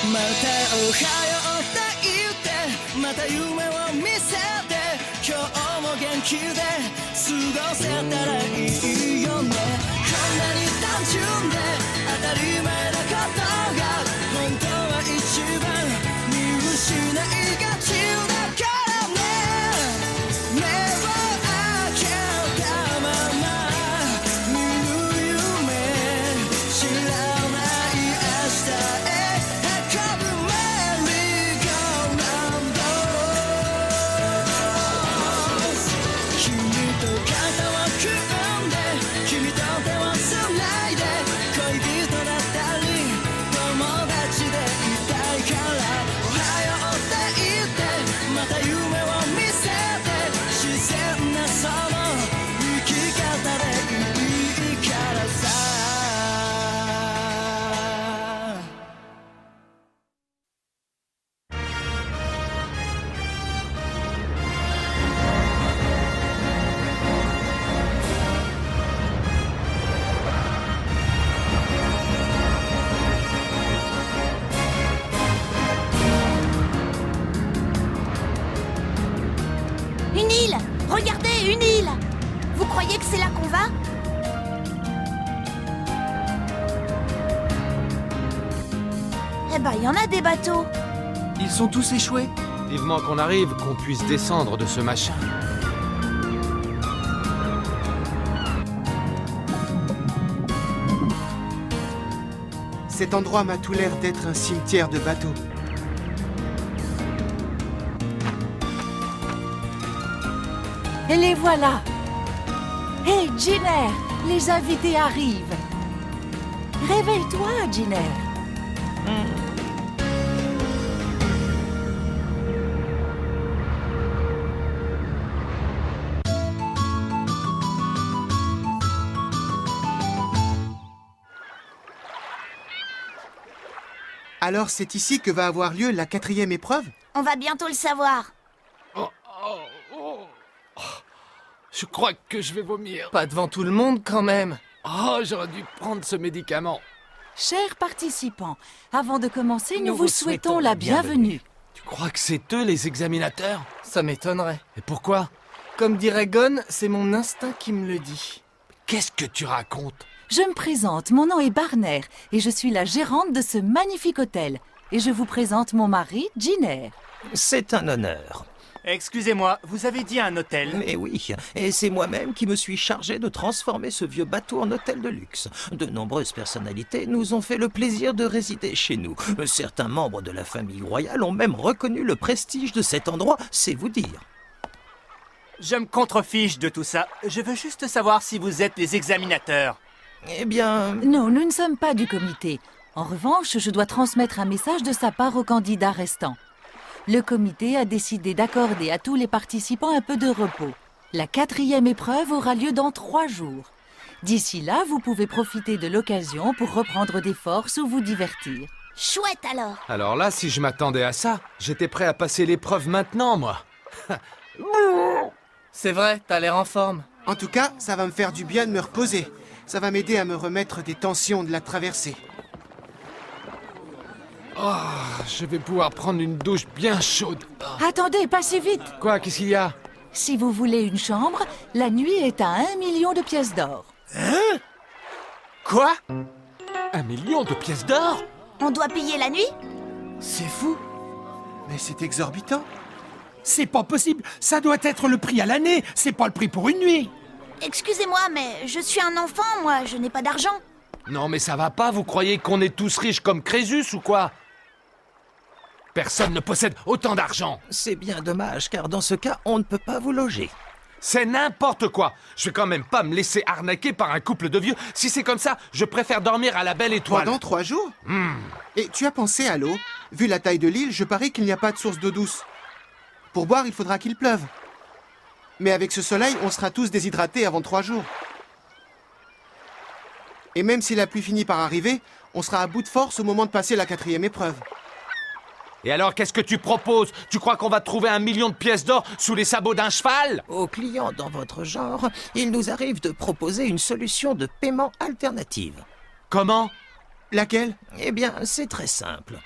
またおはようって言ってまた夢を見せて今日も元気で過ごせたらいいよねこんなに単純で当たり前なことが本当は一番見失いがちだからね目を開けたまま見る夢知らない明日へ運ぶメリーゴーラウンド君と肩を組んで君と手をつないで恋人だったり友達でいたいからおはようって言ってまた夢を見せて自然なその生き方でいいからさUne île! Regardez, une île! Vous croyez que c'est là qu'on va? Eh ben, il y en a des bateaux. Ils sont tous échoués. Vivement qu'on arrive, qu'on puisse descendre de ce machin. Cet endroit m'a tout l'air d'être un cimetière de bateaux. Et les voilà. Hé, Giner, les invités arrivent. Réveille-toi, Giner. Alors c'est ici que va avoir lieu la 4e épreuve? On va bientôt le savoir. Je crois que je vais vomir. Pas devant tout le monde quand même. Oh, j'aurais dû prendre ce médicament. Chers participants, avant de commencer, nous vous souhaitons la bienvenue. Tu crois que c'est eux les examinateurs? Ça m'étonnerait. Et pourquoi? Comme dirait Gon, c'est mon instinct qui me le dit. Qu'est-ce que tu racontes? Je me présente, mon nom est Barner et je suis la gérante de ce magnifique hôtel. Et je vous présente mon mari, Giner. C'est un honneur. Excusez-moi, vous avez dit un hôtel? Mais oui, et c'est moi-même qui me suis chargé de transformer ce vieux bateau en hôtel de luxe. De nombreuses personnalités nous ont fait le plaisir de résider chez nous. Certains membres de la famille royale ont même reconnu le prestige de cet endroit, c'est vous dire. Je me contrefiche de tout ça. Je veux juste savoir si vous êtes les examinateurs. Eh bien... Non, nous ne sommes pas du comité. En revanche, je dois transmettre un message de sa part aux candidats restants. Le comité a décidé d'accorder à tous les participants un peu de repos. La 4e épreuve aura lieu dans 3 jours. D'ici là, vous pouvez profiter de l'occasion pour reprendre des forces ou vous divertir. Chouette alors. Alors là, si je m'attendais à ça, j'étais prêt à passer l'épreuve maintenant, moi. C'est vrai, t'as l'air en forme. En tout cas, ça va me faire du bien de me reposer. Ça va m'aider à me remettre des tensions de la traversée. Oh, je vais pouvoir prendre une douche bien chaude. Attendez, pas si vite. Quoi, qu'est-ce qu'il y a? Si vous voulez une chambre, la nuit est à 1 million de pièces d'or. Quoi? 1 million de pièces d'or? On doit payer la nuit? C'est fou. Mais c'est exorbitant. C'est pas possible. Ça doit être le prix à l'année. C'est pas le prix pour une nuit. Excusez-moi, mais je suis un enfant, moi, je n'ai pas d'argent. Non mais ça va pas, vous croyez qu'on est tous riches comme Crésus ou quoi? Personne ne possède autant d'argent. C'est bien dommage, car dans ce cas, on ne peut pas vous loger. C'est n'importe quoi. Je vais quand même pas me laisser arnaquer par un couple de vieux. Si c'est comme ça, je préfère dormir à la belle étoile. Pendant 3 jours? Et tu as pensé à l'eau? Vu la taille de l'île, je parie qu'il n'y a pas de source d'eau douce. Pour boire, il faudra qu'il pleuve. Mais avec ce soleil, on sera tous déshydratés avant 3 jours. Et même si la pluie finit par arriver, on sera à bout de force au moment de passer la 4e épreuve. Et alors, qu'est-ce que tu proposes? Tu crois qu'on va trouver 1 million de pièces d'or sous les sabots d'un cheval? Aux clients dans votre genre, il nous arrive de proposer une solution de paiement alternative. Comment? Laquelle? Eh bien, c'est très simple.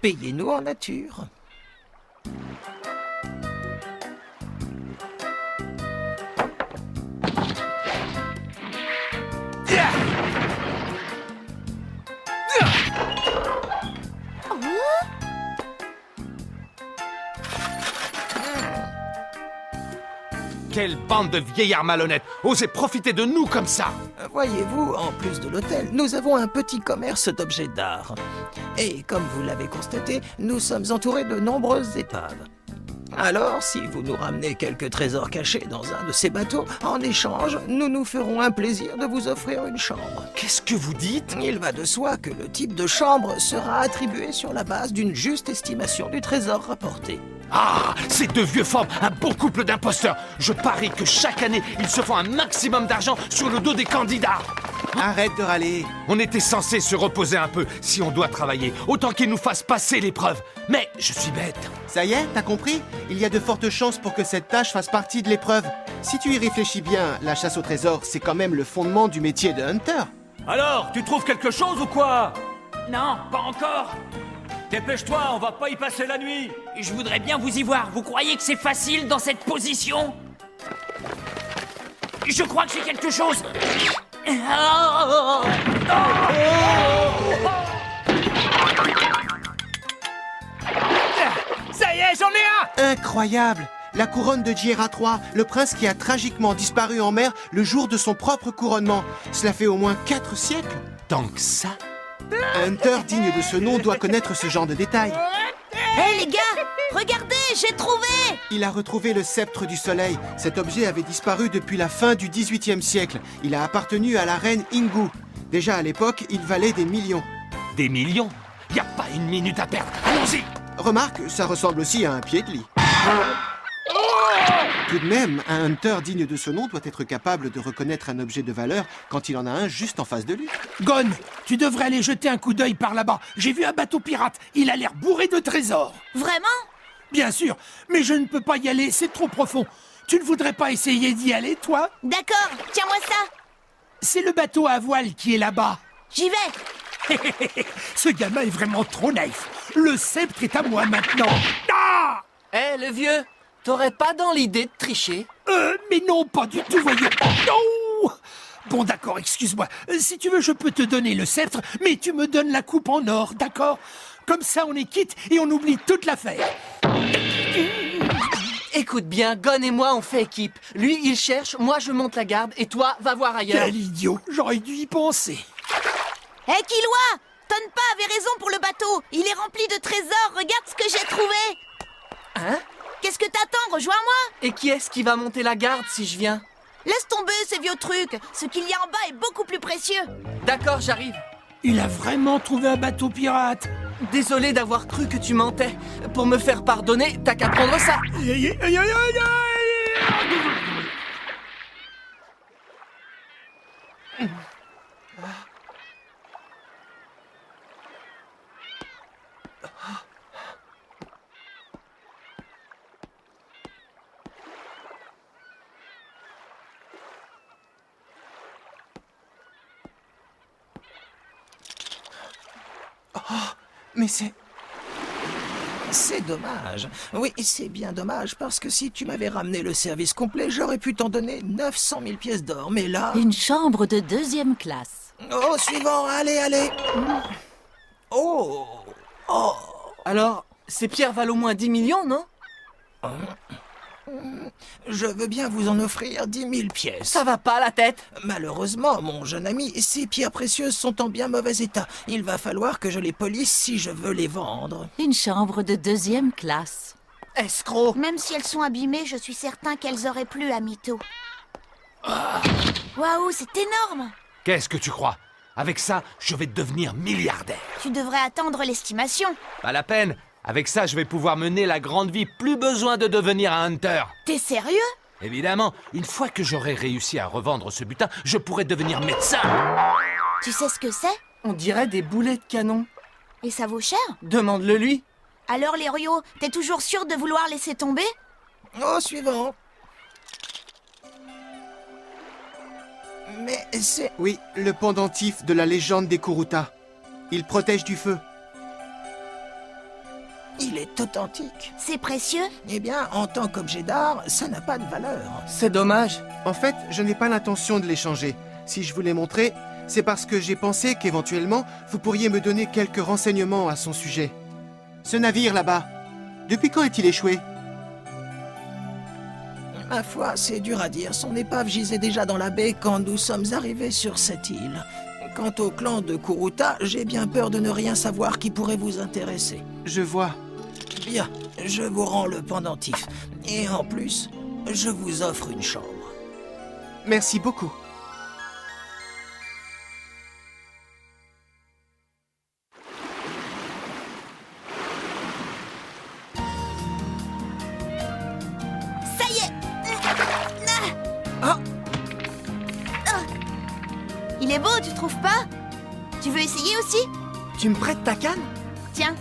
Payez-nous en nature. Quelle bande de vieillards malhonnêtes! Osez profiter de nous comme ça! Voyez-vous, en plus de l'hôtel, nous avons un petit commerce d'objets d'art. Et comme vous l'avez constaté, nous sommes entourés de nombreuses épaves. Alors, si vous nous ramenez quelques trésors cachés dans un de ces bateaux, en échange, nous nous ferons un plaisir de vous offrir une chambre. Qu'est-ce que vous dites? Il va de soi que le type de chambre sera attribué sur la base d'une juste estimation du trésor rapporté. Ah, ces deux vieux forment un bon couple d'imposteurs. Je parie que chaque année, ils se font un maximum d'argent sur le dos des candidats. Arrête de râler. On était censé se reposer un peu. Si on doit travailler, autant qu'ils nous fassent passer l'épreuve. Mais je suis bête. Ça y est, t'as compris? Il y a de fortes chances pour que cette tâche fasse partie de l'épreuve. Si tu y réfléchis bien, la chasse au trésor, c'est quand même le fondement du métier de hunter. Alors, tu trouves quelque chose ou quoi? Non, pas encore. Dépêche-toi, on va pas y passer la nuit. Je voudrais bien vous y voir. Vous croyez que c'est facile dans cette position? Je crois que j'ai quelque chose. Ça y est, j'en ai un! Incroyable! La couronne de Jira III, le prince qui a tragiquement disparu en mer le jour de son propre couronnement. Cela fait au moins 4 siècles. Tant que ça? Un hunter digne de ce nom doit connaître ce genre de détails. Hé les gars, regardez, j'ai trouvé! Il a retrouvé le sceptre du soleil. Cet objet avait disparu depuis la fin du XVIIIe siècle. Il a appartenu à la reine Ingu. Déjà à l'époque, il valait des millions. Des millions? Y a pas une minute à perdre. Allons-y! Remarque, ça ressemble aussi à un pied de lit. Tout de même, un hunter digne de ce nom doit être capable de reconnaître un objet de valeur quand il en a un juste en face de lui. Gon, tu devrais aller jeter un coup d'œil par là-bas. J'ai vu un bateau pirate. Il a l'air bourré de trésors. Vraiment? Bien sûr, mais je ne peux pas y aller, c'est trop profond. Tu ne voudrais pas essayer d'y aller, toi? D'accord, tiens-moi ça! C'est le bateau à voile qui est là-bas. J'y vais! Ce gamin est vraiment trop naïf. Le sceptre est à moi maintenant. Ah! Eh, le vieux, t'aurais pas dans l'idée de tricher? Mais non, pas du tout, voyons. Non! Bon, d'accord, excuse-moi. Si tu veux, je peux te donner le sceptre, mais tu me donnes la coupe en or, d'accord? Comme ça, on est quitte et on oublie toute l'affaire. Écoute bien, Gon et moi on fait équipe. Lui il cherche, moi je monte la garde et toi va voir ailleurs. Quel idiot, j'aurais dû y penser. Hé Killua, Tonpa avait raison pour le bateau. Il est rempli de trésors, regarde ce que j'ai trouvé. Hein? Qu'est-ce que t'attends? Rejoins-moi. Et qui est-ce qui va monter la garde si je viens? Laisse tomber ces vieux trucs. Ce qu'il y a en bas est beaucoup plus précieux. D'accord, j'arrive. Il a vraiment trouvé un bateau pirate. Désolé d'avoir cru que tu mentais. Pour me faire pardonner, t'as qu'à prendre ça. Aïe, aïe, aïe, aïe, aïe. Mais c'est... C'est dommage. Oui, c'est bien dommage, parce que si tu m'avais ramené le service complet, j'aurais pu t'en donner 900 000 pièces d'or. Mais là... Une chambre de 2e classe. Oh, suivant, allez, allez. Oh, oh. Alors, ces pierres valent au moins 10 millions, non? Je veux bien vous en offrir 10 000 pièces. Ça va pas la tête? Malheureusement, mon jeune ami, ces pierres précieuses sont en bien mauvais état. Il va falloir que je les polisse si je veux les vendre. Une chambre de 2e classe. Escroc! Même si elles sont abîmées, je suis certain qu'elles auraient plu à Mito. Waouh, c'est énorme! Qu'est-ce que tu crois? Avec ça, je vais devenir milliardaire. Tu devrais attendre l'estimation. Pas la peine. Avec ça, je vais pouvoir mener la grande vie. Plus besoin de devenir un hunter. T'es sérieux? Évidemment, une fois que j'aurai réussi à revendre ce butin, je pourrai devenir médecin. Tu sais ce que c'est? On dirait des boulets de canon. Et ça vaut cher? Demande-le lui. Alors les Rio, t'es toujours sûr de vouloir laisser tomber? Oh, suivant. Mais c'est... Oui, le pendentif de la légende des Kuruta. Il protège du feu. Il est authentique. C'est précieux? Eh bien, en tant qu'objet d'art, ça n'a pas de valeur. C'est dommage. En fait, je n'ai pas l'intention de l'échanger. Si je vous l'ai montré, c'est parce que j'ai pensé qu'éventuellement, vous pourriez me donner quelques renseignements à son sujet. Ce navire là-bas, depuis quand est-il échoué? Ma foi, c'est dur à dire. Son épave gisait déjà dans la baie quand nous sommes arrivés sur cette île. Quant au clan de Kuruta, j'ai bien peur de ne rien savoir qui pourrait vous intéresser. Je vois. Bien, je vous rends le pendentif. Et en plus, je vous offre une chambre. Merci beaucoup. Ça y est! Il est beau, tu trouves pas? Tu veux essayer aussi? Tu me prêtes ta canne? Tiens,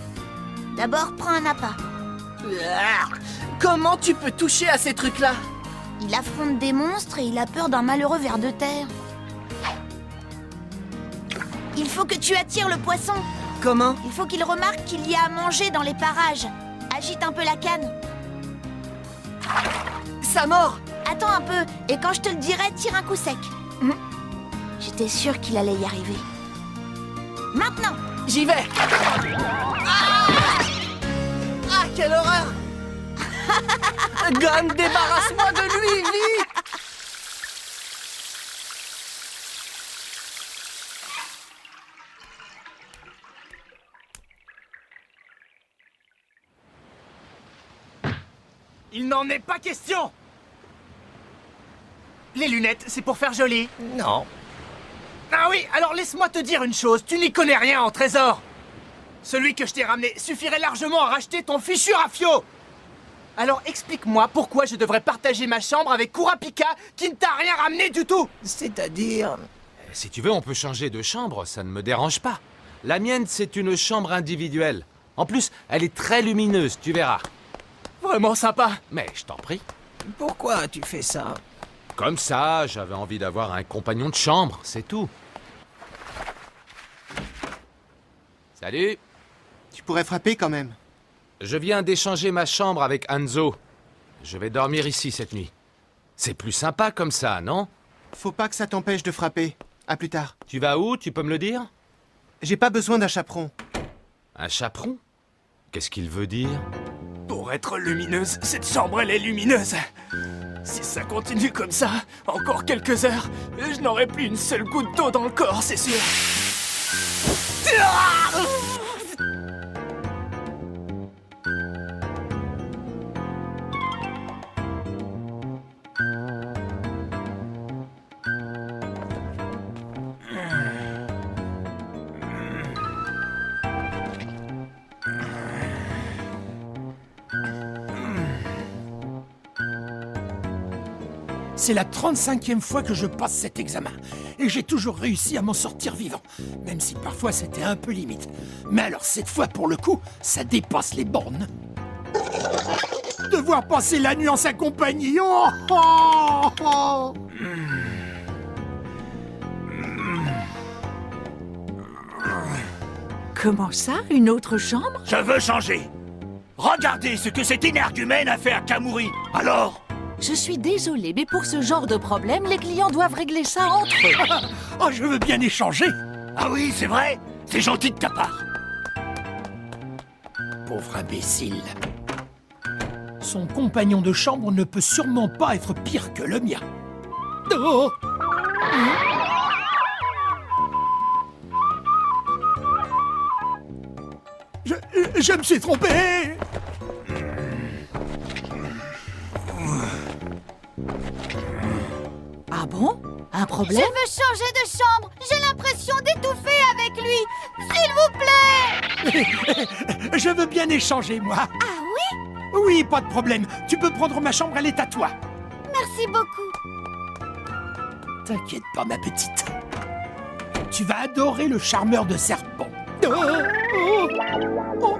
d'abord prends un appât. Comment tu peux toucher à ces trucs-là? Il affronte des monstres et il a peur d'un malheureux ver de terre. Il faut que tu attires le poisson. Comment? Il faut qu'il remarque qu'il y a à manger dans les parages. Agite un peu la canne. Ça mord! Attends un peu, et quand je te le dirai, tire un coup sec. J'étais sûre qu'il allait y arriver. Maintenant! J'y vais! Ah, quelle horreur! Gon, débarrasse-moi de lui, vite! Il n'en est pas question! Les lunettes, c'est pour faire joli. Non. Ah oui, alors laisse-moi te dire une chose, tu n'y connais rien en trésor. Celui que je t'ai ramené suffirait largement à racheter ton fichu Rafio. Alors explique-moi pourquoi je devrais partager ma chambre avec Kurapika qui ne t'a rien ramené du tout. C'est-à-dire... Si tu veux, on peut changer de chambre, ça ne me dérange pas. La mienne, c'est une chambre individuelle. En plus, elle est très lumineuse, tu verras. Vraiment sympa. Mais je t'en prie. Pourquoi tu fais ça? Comme ça, j'avais envie d'avoir un compagnon de chambre, c'est tout. Salut. Tu pourrais frapper quand même. Je viens d'échanger ma chambre avec Hanzo. Je vais dormir ici cette nuit. C'est plus sympa comme ça, non? Faut pas que ça t'empêche de frapper. À plus tard. Tu vas où, tu peux me le dire? J'ai pas besoin d'un chaperon. Un chaperon? Qu'est-ce qu'il veut dire? Pour être lumineuse, cette chambre elle est lumineuse. Si ça continue comme ça, encore quelques heures, je n'aurai plus une seule goutte d'eau dans le corps, c'est sûr. C'est la 35e fois que je passe cet examen. Et j'ai toujours réussi à m'en sortir vivant. Même si parfois c'était un peu limite. Mais alors cette fois, pour le coup, ça dépasse les bornes. Devoir passer la nuit en sa compagnie. Oh, oh, oh. Comment ça? Une autre chambre? Je veux changer. Regardez ce que cet énergumène a fait à Kamuri. Alors? Je suis désolée, mais pour ce genre de problème, les clients doivent régler ça entre eux. Oh, je veux bien échanger. Ah oui, c'est vrai? C'est gentil de ta part. Pauvre imbécile. Son compagnon de chambre ne peut sûrement pas être pire que le mien. Oh. Je me suis trompé. Ah bon? Un problème? Je veux changer de chambre. J'ai l'impression d'étouffer avec lui. S'il vous plaît. Je veux bien échanger, moi. Ah oui? Oui, pas de problème. Tu peux prendre ma chambre, elle est à toi. Merci beaucoup. T'inquiète pas, ma petite. Tu vas adorer le charmeur de serpent. Oh, oh, oh.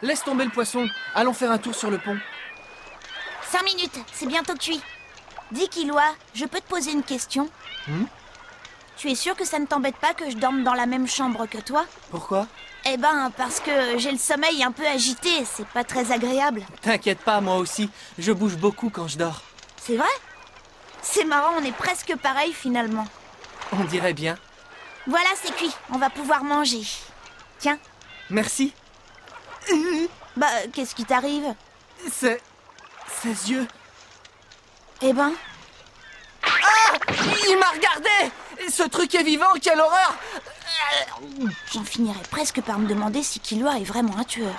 Laisse tomber le poisson. Allons faire un tour sur le pont. 5 minutes, c'est bientôt cuit. Dis Killua, je peux te poser une question? Tu es sûr que ça ne t'embête pas que je dorme dans la même chambre que toi? Pourquoi? Eh ben, parce que j'ai le sommeil un peu agité, c'est pas très agréable. T'inquiète pas, moi aussi. Je bouge beaucoup quand je dors. C'est vrai? C'est marrant, on est presque pareil finalement. On dirait bien. Voilà, c'est cuit, on va pouvoir manger. Tiens, Merci. bah, qu'est-ce qui t'arrive? Ces yeux. Eh ben, Il m'a regardé! Ce truc est vivant, quelle horreur! j'en finirais presque par me demander si Killua est vraiment un tueur.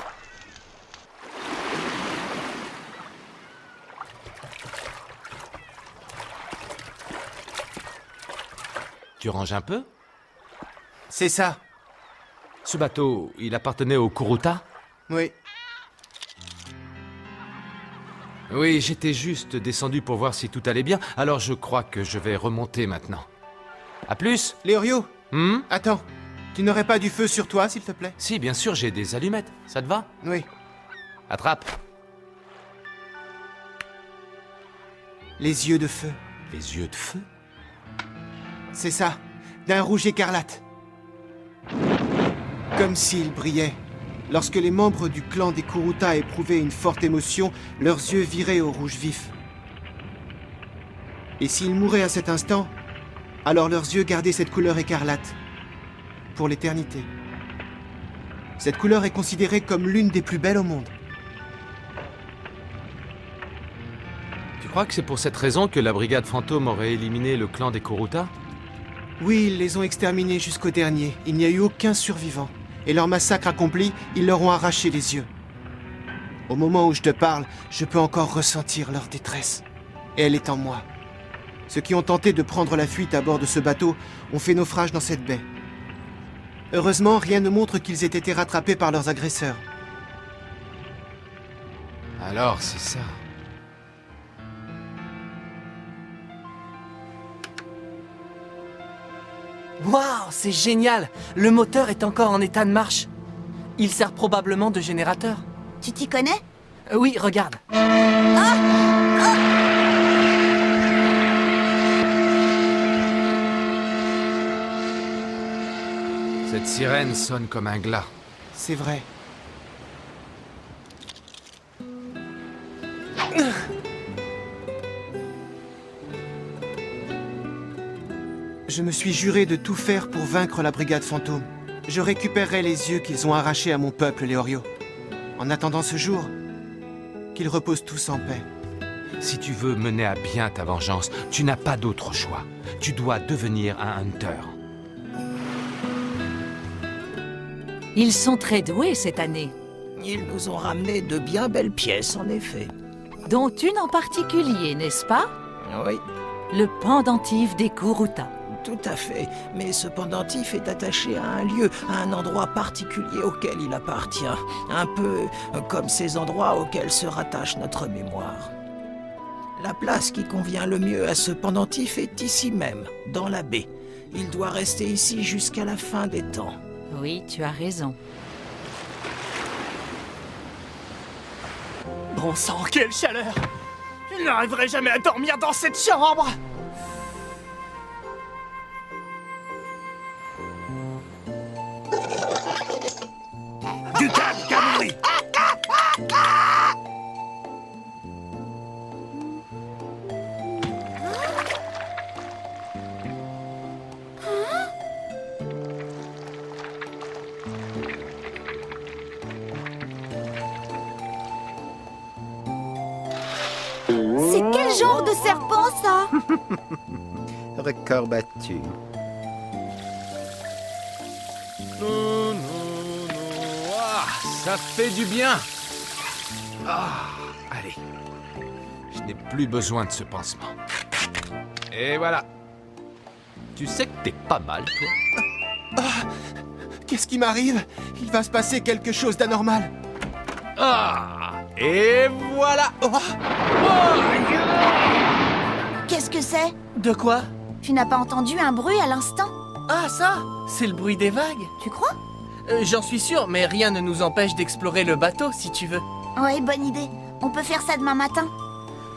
Tu ranges un peu? C'est ça. Ce bateau, il appartenait au Kuruta? Oui. Oui, j'étais juste descendu pour voir si tout allait bien, alors je crois que je vais remonter maintenant. À plus! Léorio, Hmm? attends. Tu n'aurais pas du feu sur toi, s'il te plaît? Si, bien sûr, j'ai des allumettes. Ça te va? Oui. Attrape. Les yeux de feu. Les yeux de feu? C'est ça. D'un rouge écarlate. Comme s'ils brillaient. Lorsque les membres du clan des Kuruta éprouvaient une forte émotion, leurs yeux viraient au rouge vif. Et s'ils mouraient à cet instant, alors leurs yeux gardaient cette couleur écarlate. Pour l'éternité. Cette couleur est considérée comme l'une des plus belles au monde. Tu crois que c'est pour cette raison que la brigade fantôme aurait éliminé le clan des Kuruta? Oui, ils les ont exterminés jusqu'au dernier. Il n'y a eu aucun survivant. Et leur massacre accompli, ils leur ont arraché les yeux. Au moment où je te parle, je peux encore ressentir leur détresse. Et elle est en moi. Ceux qui ont tenté de prendre la fuite à bord de ce bateau ont fait naufrage dans cette baie. Heureusement, rien ne montre qu'ils aient été rattrapés par leurs agresseurs. Alors, c'est ça. Waouh, c'est génial! Le moteur est encore en état de marche. Il sert probablement de générateur. Tu t'y connais? Oui, regarde. Cette sirène sonne comme un glas. C'est vrai. Je me suis juré de tout faire pour vaincre la brigade fantôme. Je récupérerai les yeux qu'ils ont arrachés à mon peuple, Léorio. En attendant ce jour, qu'ils reposent tous en paix. Si tu veux mener à bien ta vengeance, tu n'as pas d'autre choix. Tu dois devenir un hunter. Ils sont très doués cette année, Ils nous ont ramené de bien belles pièces, en effet. dont une en particulier, n'est-ce pas? Oui, Le pendentif des Kuruta. tout à fait. Mais ce pendentif est attaché à un lieu, à un endroit particulier auquel il appartient. Un peu comme ces endroits auxquels se rattache notre mémoire. La place qui convient le mieux à ce pendentif est ici même, dans la baie. Il doit rester ici jusqu'à la fin des temps. Oui, tu as raison. Bon sang, quelle chaleur! Je n'arriverai jamais à dormir dans cette chambre! Du calme, Kamui! C'est quel genre de serpent, ça? Record battu. Non, non, non. Ah, ça fait du bien. Ah, allez. Je n'ai plus besoin de ce pansement. Et voilà. Tu sais que t'es pas mal, toi. Qu'est-ce qui m'arrive? Il va se passer quelque chose d'anormal. Ah, et voilà. Qu'est-ce que c'est? De quoi? Tu n'as pas entendu un bruit à l'instant? Ah, ça! C'est le bruit des vagues. Tu crois? J'en suis sûr, mais rien ne nous empêche d'explorer le bateau, si tu veux. Ouais, bonne idée. On peut faire ça demain matin.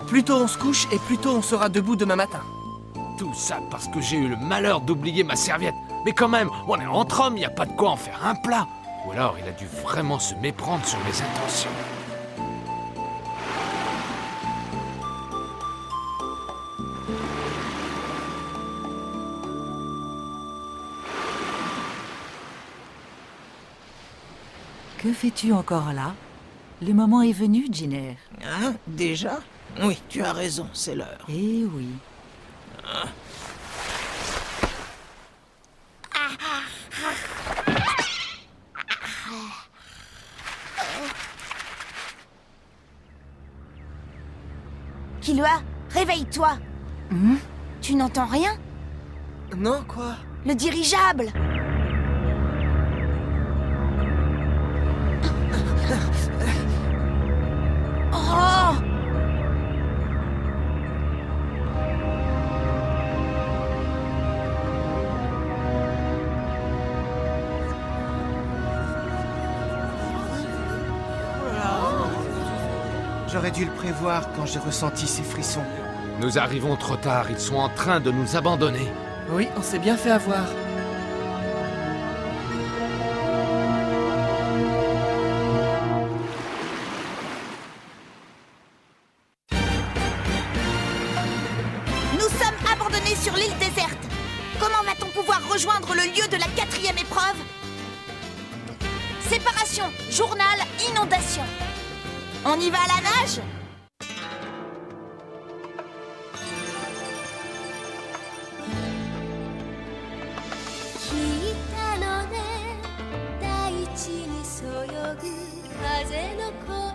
Plus tôt on se couche et plus tôt on sera debout demain matin. Tout ça parce que j'ai eu le malheur d'oublier ma serviette. Mais quand même, on est entre hommes, il n'y a pas de quoi en faire un plat. Ou alors il a dû vraiment se méprendre sur mes intentions. Que fais-tu encore là? Le moment est venu, Giner. Hein? Déjà? Oui, tu as raison, c'est l'heure. Eh oui. Killua, réveille-toi. Tu n'entends rien? Non, quoi? Le dirigeable. Oh! J'aurais dû le prévoir quand j'ai ressenti ces frissons. Nous arrivons trop tard, ils sont en train de nous abandonner. Oui, on s'est bien fait avoir. Nous sommes abandonnés sur l'île déserte. Comment va-t-on pouvoir rejoindre le lieu de la 4e épreuve? Séparation, journal, inondation. On y va à la nage?「大地にそよぐ風の声」